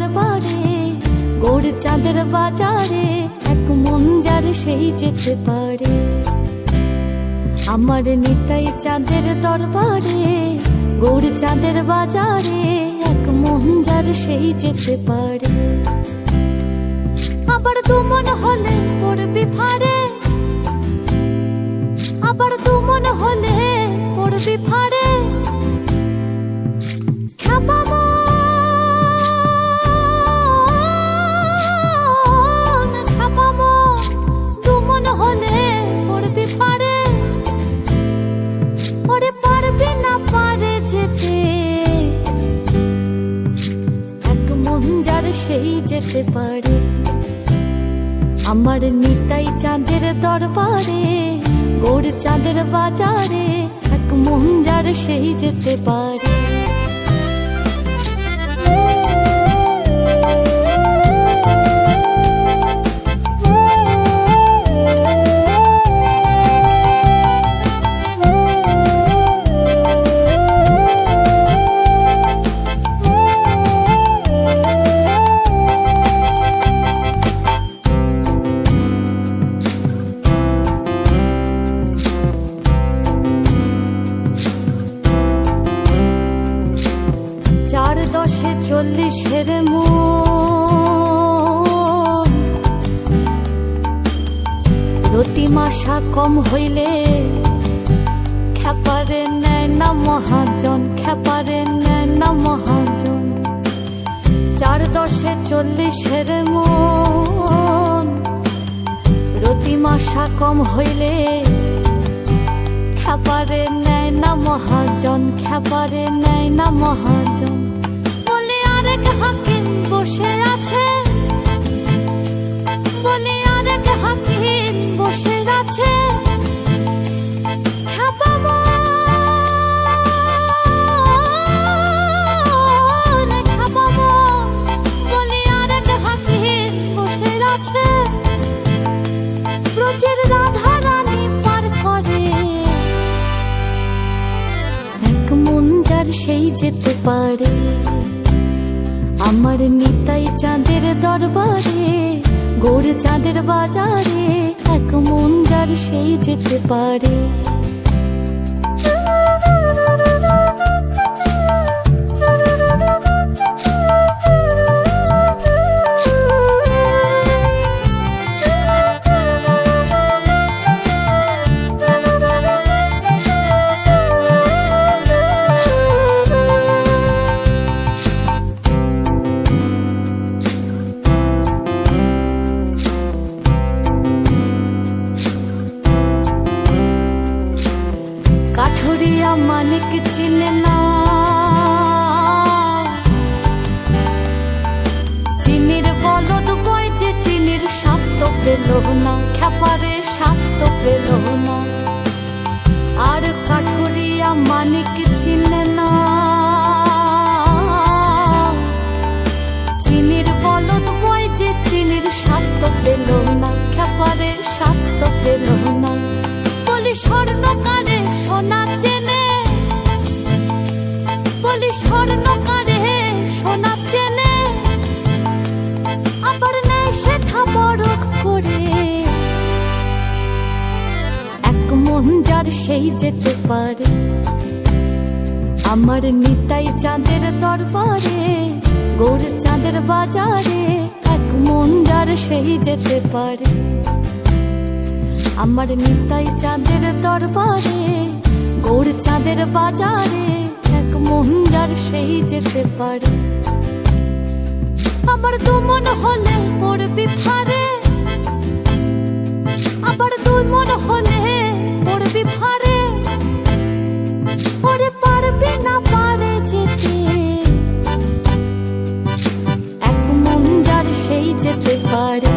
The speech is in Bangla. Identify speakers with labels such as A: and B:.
A: দরবারে, গৌর চাঁদের বাজারে, এক মন যার সেই যেতে পারে। আমার নিতাই চাঁদের দরবারে, গৌর চাঁদের বাজারে, এক মন যার সেই যেতে পারে। আবার দু মন হলে পড়বি ফাড়ে, আবার দু মন হলে পড়বি ফাড়ে। দু মন হলে পড়বি ফাড়ে, ওরে পারবি না পারে যেতে, এক মন যার সেই যেতে পারে। আমার নিতাই চাঁদের দরবারে, গৌর চাঁদের বাজারে, এক মন যার সেই যেতে পারে। চার দশে 40-এর মন, প্রতি মাসা কম হইলে খেপারে নেয় না মহাজন, খেপারে নেয় না মহাজন। 4 10 40-এর মন, প্রতি মাসা কম হইলে খেপারে নেয় না মহাজন, খেপারে নেয় না মহাজন। বলে আরেক হাকিম বসে আছে, বলে আরেক হাকিম বসে আছে। ব্রজের রাধা রানী পার করে, এক মন যার সেই যেতে পারে। আমার নিতাই চাঁদের দরবারে, গৌর চাঁদের বাজারে, এক মন যার সেই যেতে পারে। কাঠুরিয়া মানিক চিনে না, চিনির বলদ বই যে চিনির স্বাদ তো পেল না, খেপারে স্বাদ তো পেল না। আর কাঠুরিয়া মানিক চিনে না, চিনির বলদ বই যে চিনির স্বাদ তো পেল না, খেপারে স্বাদ তো পেল না। বলি স্বর্ণকারে সোনা চেনে, বলি স্বর্ণকারে সোনা চেনে, আবার নেয় সেটা বরক করে। এক মন যার সেই যেতে পারে। আমার নিতাই চাঁদের দরবারে, গৌর চাঁদের বাজারে, এক মন যার সেই যেতে পারে। আমার নিতাই চাঁদের দরবারে, গৌর চাঁদের বাজারে, এক মন যার সেই যেতে পারে। আমার দু মন হলে পড়বি ফাড়ে, আবার দুই মন হলে পড়বি ফাড়ে, ওরে পারবি না পারে যেতে, এক মন যার সেই যেতে পারে।